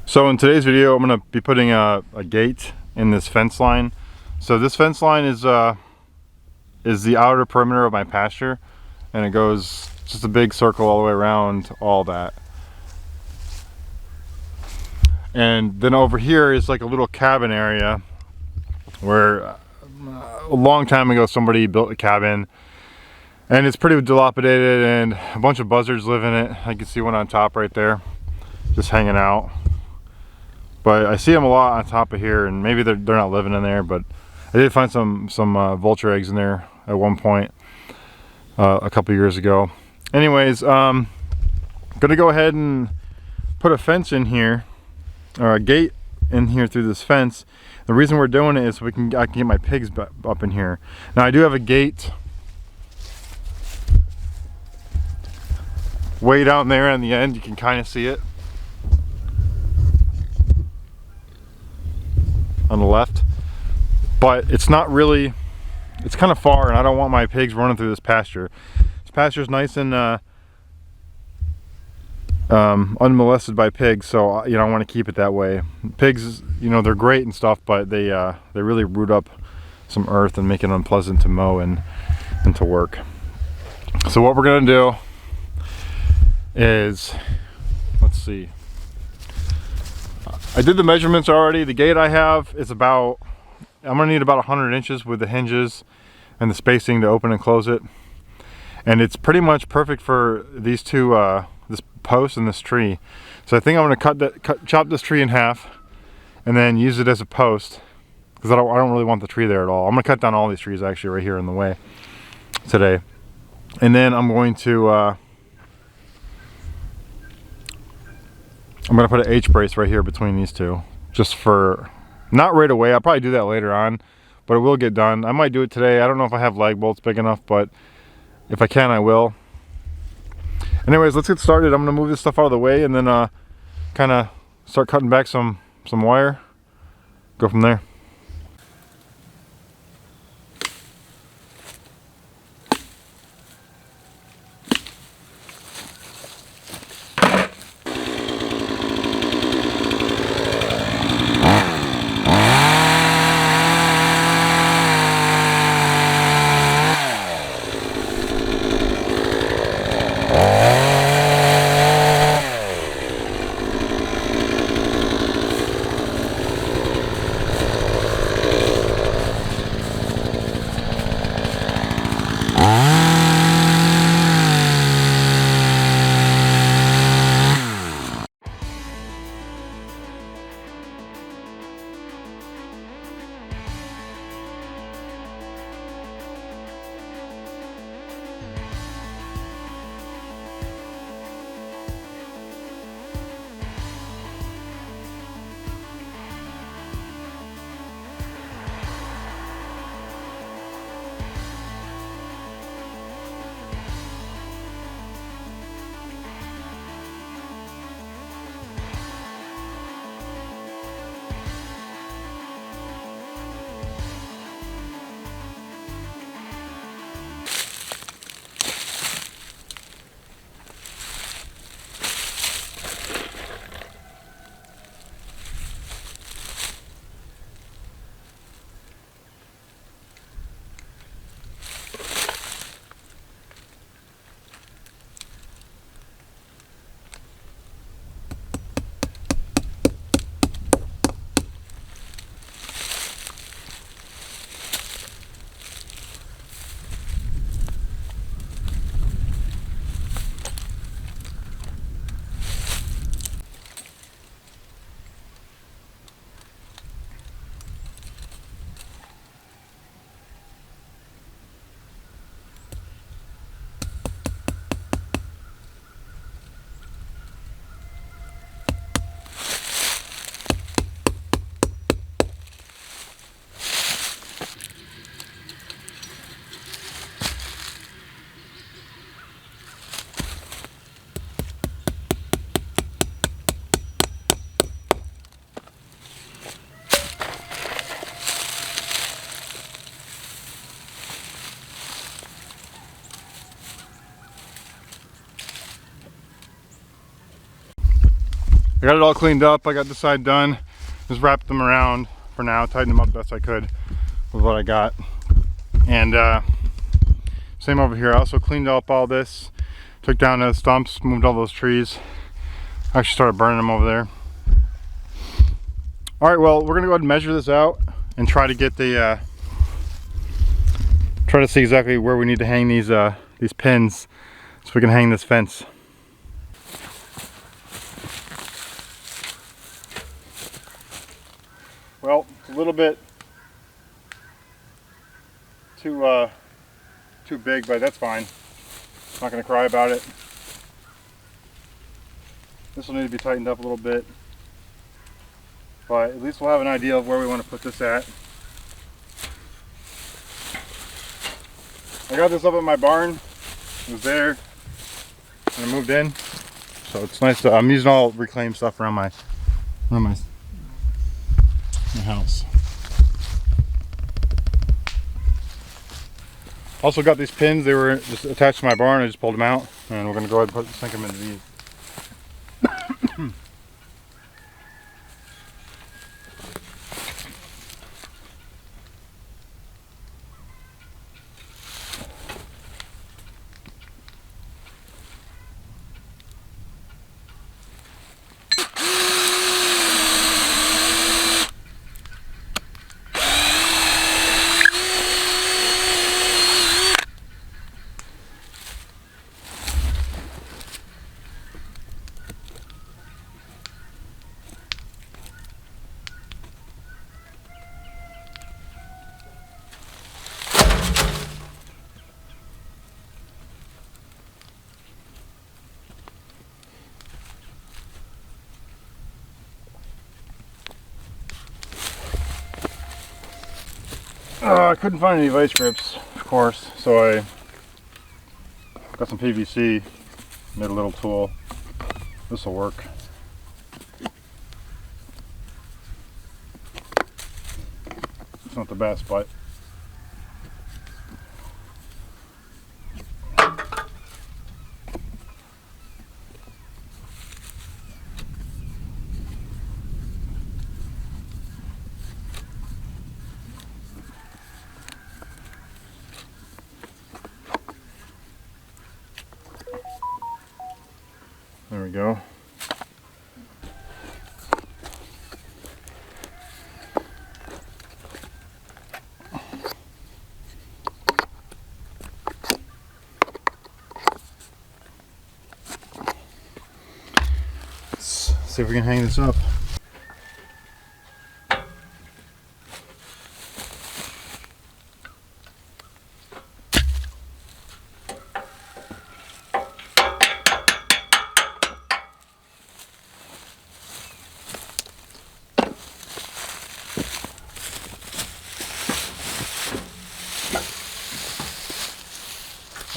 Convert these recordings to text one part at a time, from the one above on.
So in today's video, I'm going to be putting a gate in this fence line. So this fence line is the outer perimeter of my pasture, and it goes just a big circle all the way around all that. And then over here is like a little cabin area where a long time ago somebody built a cabin, and it's pretty dilapidated and a bunch of buzzards live in it. I can see one on top right there just hanging out. But I see them a lot on top of here, and maybe they're not living in there, but I did find some vulture eggs in there at one point a couple years ago. Anyways, gonna go ahead and put a fence in here, or a gate in here through this fence. The reason we're doing it is so I can get my pigs up in here. Now I do have a gate way down there on the end. You can kind of see it on the left, but it's not really, it's kind of far, and I don't want my pigs running through this pasture. This pasture is nice and unmolested by pigs, so I want to keep it that way. Pigs, they're great and stuff, but they really root up some earth and make it unpleasant to mow and to work. So what we're gonna do is, let's see, I did the measurements already. The gate I have is I'm gonna need about 100 inches with the hinges and the spacing to open and close it. And it's pretty much perfect for these two, this post and this tree. So I think I'm gonna chop this tree in half and then use it as a post, because I don't really want the tree there at all. I'm gonna cut down all these trees actually right here in the way today. And then I'm going to put an H brace right here between these two, just for, not right away, I'll probably do that later on, but it will get done. I might do it today. I don't know if I have lag bolts big enough, but if I can, I will. Anyways, let's get started. I'm gonna move this stuff out of the way and then kind of start cutting back some wire, go from there. got it all cleaned up. I got this side done. Just wrapped them around for now, tightened them up best I could with what I got. And same over here. I also cleaned up all this, took down those stumps, moved all those trees. Actually started burning them over there. All right, well, we're gonna go ahead and measure this out and try to get the try to see exactly where we need to hang these pins so we can hang this fence. Well, it's a little bit too big, but that's fine. I'm not gonna cry about it. This will need to be tightened up a little bit, but at least we'll have an idea of where we want to put this at. I got this up at my barn. It was there when I moved in, so it's nice to, I'm using all reclaimed stuff around my house. Also got these pins. They were just attached to my barn. I just pulled them out, and we're going to go ahead and sink them into these. I couldn't find any vice grips, of course, so I got some PVC, made a little tool. This will work. It's not the best, but there we go. Let's see if we can hang this up.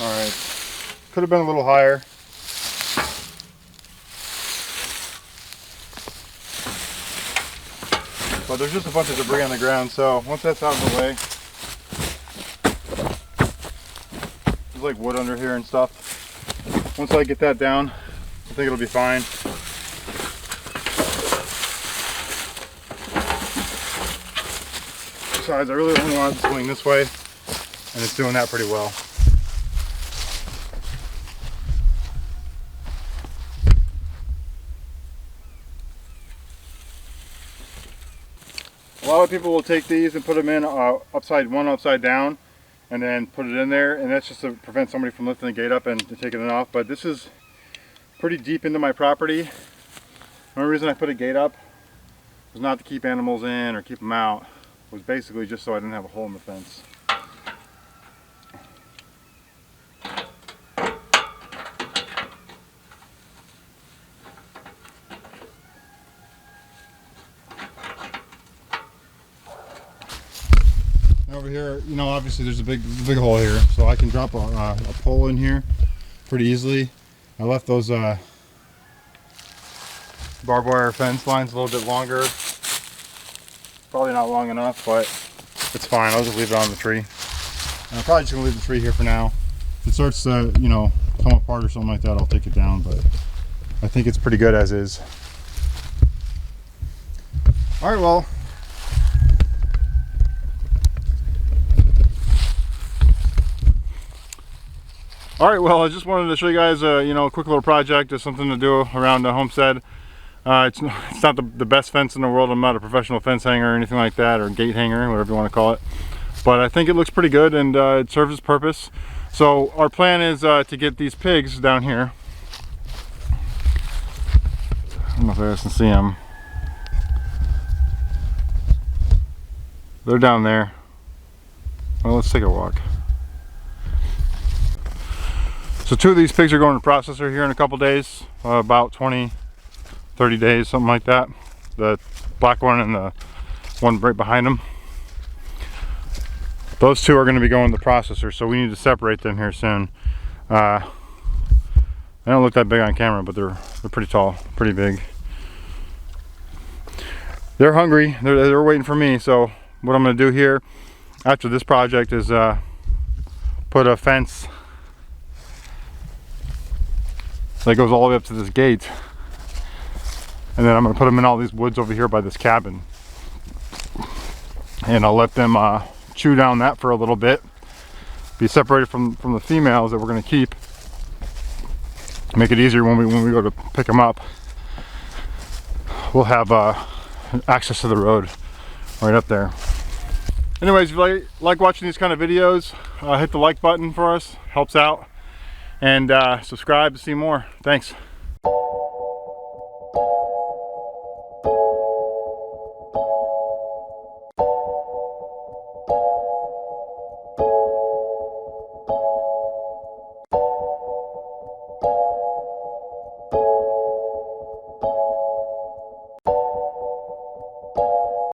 Alright, could have been a little higher. But there's just a bunch of debris on the ground, so once that's out of the way, there's like wood under here and stuff. Once I get that down, I think it'll be fine. Besides, I really only want it to swing this way, and it's doing that pretty well. A lot of people will take these and put them in upside down, and then put it in there, and that's just to prevent somebody from lifting the gate up and taking it off. But this is pretty deep into my property. The only reason I put a gate up was not to keep animals in or keep them out. It was basically just so I didn't have a hole in the fence. Over here, you know, obviously there's a big hole here, so I can drop a pole in here pretty easily. I left those barbed wire fence lines a little bit longer. Probably not long enough, but it's fine. I'll just leave it on the tree. And I'm probably just gonna leave the tree here for now. If it starts to, you know, come apart or something like that, I'll take it down, but I think it's pretty good as is. All right, well. All right, well, I just wanted to show you guys a quick little project, just something to do around the homestead. It's not the best fence in the world. I'm not a professional fence hanger or anything like that, or gate hanger, whatever you want to call it. But I think it looks pretty good, and it serves its purpose. So our plan is to get these pigs down here. I don't know if you guys can see them. They're down there. Well, let's take a walk. So 2 of these pigs are going to the processor here in a couple days, about 20, 30 days, something like that. The black one and the one right behind them. Those 2 are going to be going to the processor, so we need to separate them here soon. They don't look that big on camera, but they're pretty tall, pretty big. They're hungry. They're waiting for me. So what I'm going to do here after this project is put a fence that goes all the way up to this gate, and then I'm going to put them in all these woods over here by this cabin, and I'll let them chew down that for a little bit, be separated from the females that we're going to keep, make it easier when we go to pick them up. We'll have access to the road right up there. Anyways, if you like watching these kind of videos, hit the like button for us, helps out. And subscribe to see more. Thanks.